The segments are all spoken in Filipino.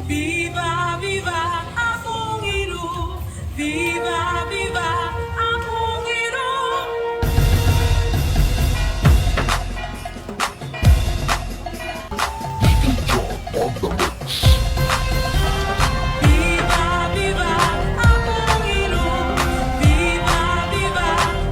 Viva, viva Apong Iro, viva, viva Apong Iro. Viva, viva Apong Iro, viva, viva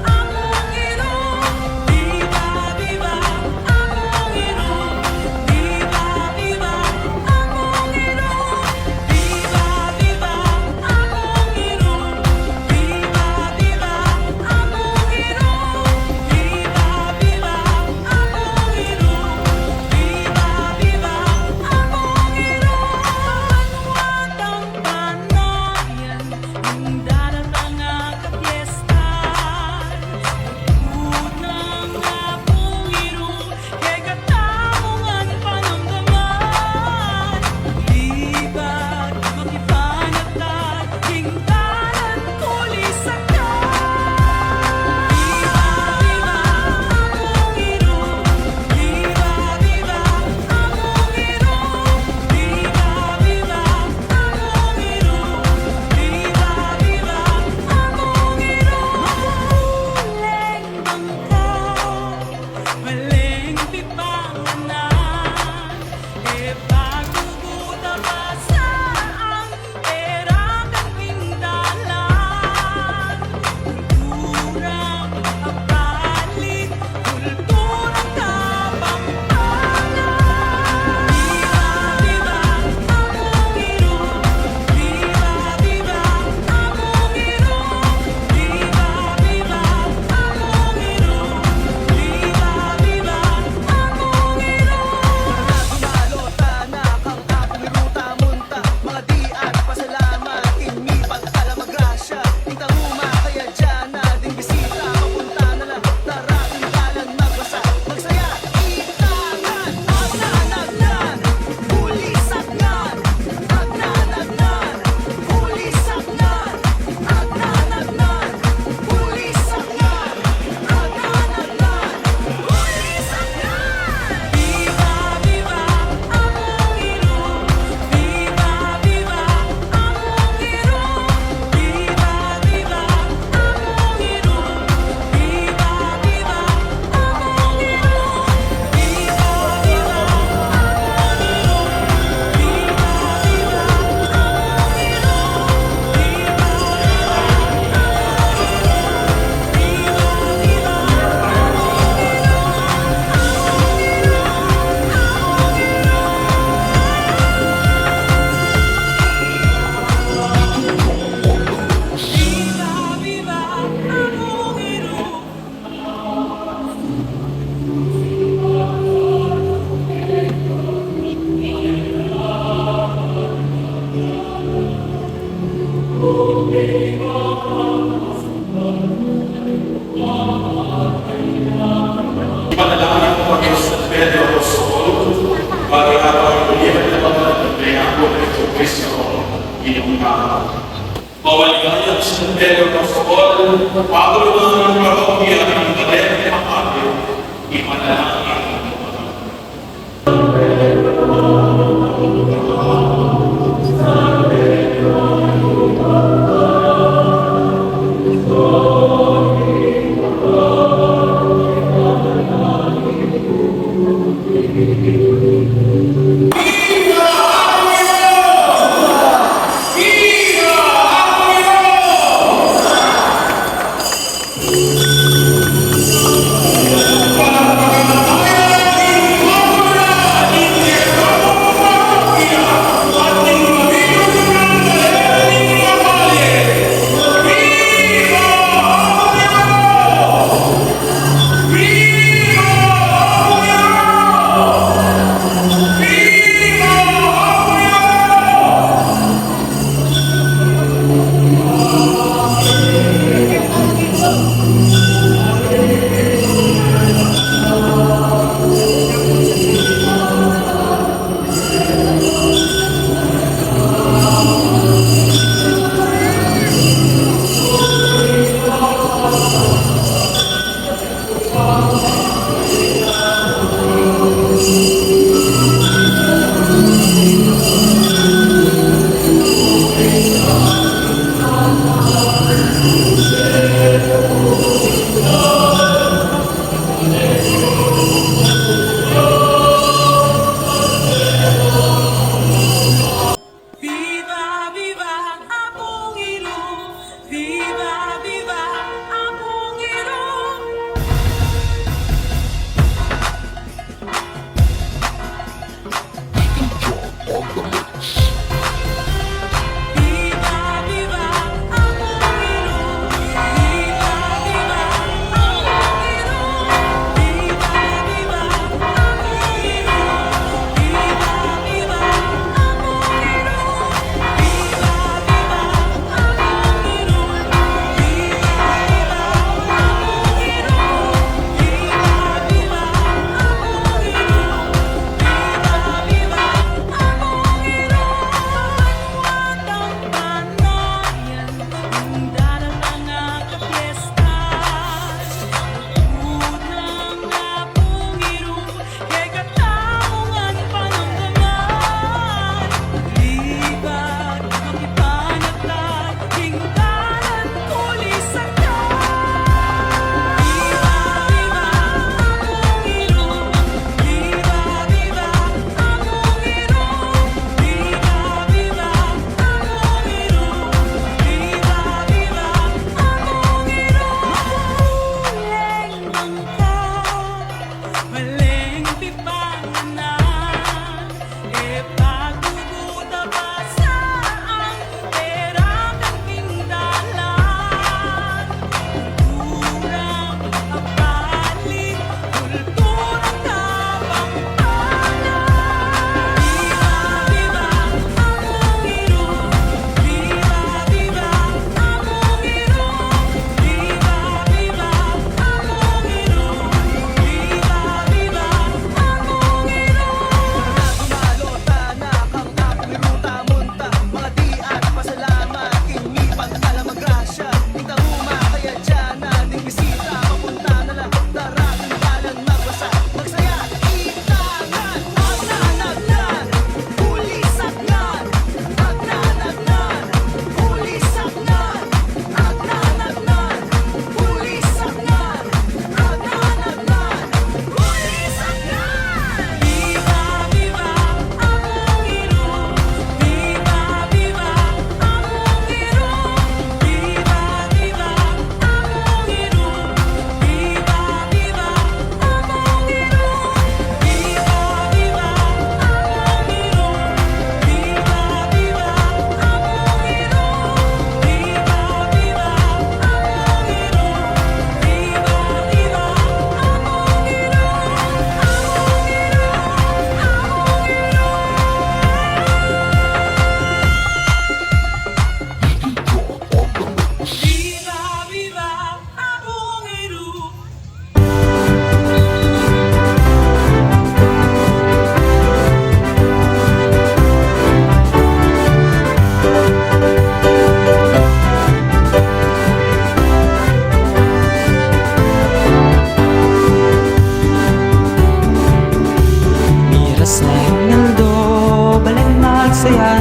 Apong Iro. Viva, viva Apong Iro, viva, viva Apong Iro. Viva, viva Apong Iro, viva, viva Apong Iro. Viva, viva Apong Iro, viva, viva Apong Iro. Manuwatang panayan, yung daratang nga kapiesta. Unang Apong Iro, kay katamungan panamdaman. Libat, makipanatag, hinggalan tulisakan. Viva, viva Apong Iro, viva, viva Apong Iro. Viva, viva Apong Iro, viva, viva Apong Iro. Maleng bangka, maleng pipanganan, e pagkukuta pa sa ang pera kang pindalan. Kulturang apalit, kulturang kapampangan. Viva, viva Apong Iro, viva, viva Apong Iro. Viva, viva Apong Iro, viva, viva Apong Iro. Balota na kang kapuliruta munta mga di at pasalamat imipat alamagrasya itahuma kaya dyan na ding bisita papunta na lang darating dalan magbasa magsaya itangan agnanagnan pulisaknan agnanagnan pulisaknan agnanagnan pulisaknan agnanagnan pulisaknan. Viva, viva Apong Iro, viva, viva Apong Iro. Viva, viva Apong Iro, viva, viva Apong Iro. Viva, viva Apong Iro, viva, viva Apong Iro. Viva, viva, viva Apong Iro. Panalangin po kami sa Pedro Apostol, bagay araw ay ulihan na pagkakatay ako ng ito Kristo, iyong mga. Mawaligaya sa Pedro Apostol, pagulunan ng parokya ng Galer de Macabeo, ipanalangin mo kami.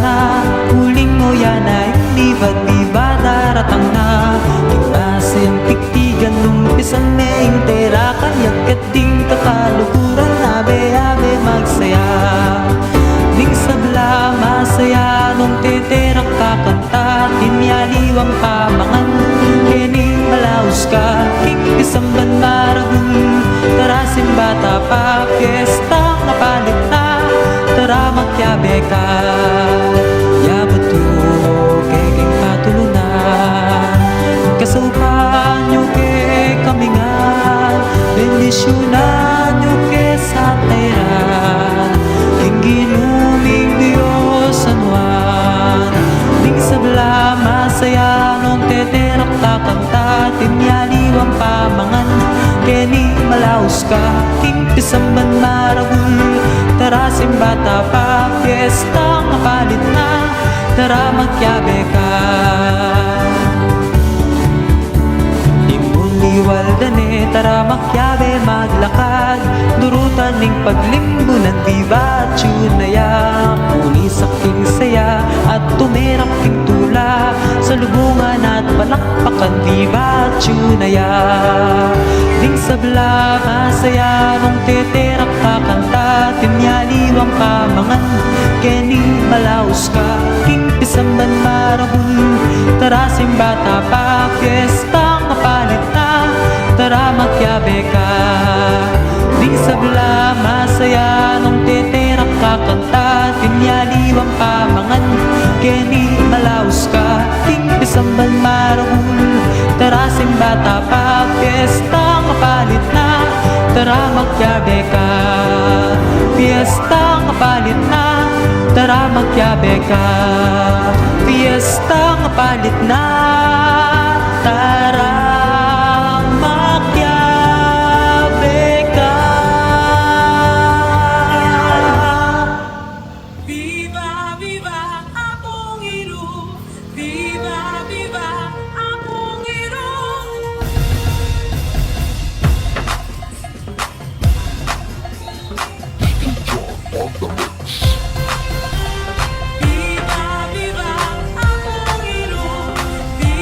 na huling mo yan ay libat-liba daratang na Tignasin, tiktigan, lumpisan may intera Kaya't kating kakalukuran, abe-abe magsaya Ding sabla, masaya, nung teterak kakanta Tinyaliwang pamangan, kening malaos ka Kikpisamban maragul, tarasin bata pa Fiesta napalit na, tara magyabe ka Yabato, keking patulunan Kasaupan nyo ke kamingan Bendisyonan nyo ke sa tayran Ginuming Diyos anuan Ding sabla masaya nung teterak kakanta Tinyaliwang pamangan Keni malaos ka King pisamban maragul Tarasin bata pa Fiesta kapalit na Tara magyabe ka Liwaldane, tara makyabe maglakad Durutan ning paglimbunan, viva tsunaya Muli sa king saya at tumerap king tula Sa lubungan at palakpakan, viva tsunaya Ding sabla, masaya, nung teterak kakanta Tinyaliwang pamangan, keni malaos ka King pisamban marabul, tarasin bata pa Fiesta kapalit na, tara magyabe ka Di sabla, masaya, nung teterak kakanta Tinyaliwang pamangan, keni malaos ka King pisamban marahul, tarasin bata pa Fiesta kapalit na, tara magyabe ka Fiesta kapalit na, tara magyabe ka Fiesta kapalit na, tara magyabe ka Viva, viva Apong Iru, viva, viva Apong Iru. Viva, viva Apong Iru, viva,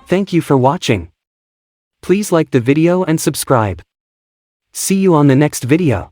Thank you for watching. Please like the video and subscribe. See you on the next video.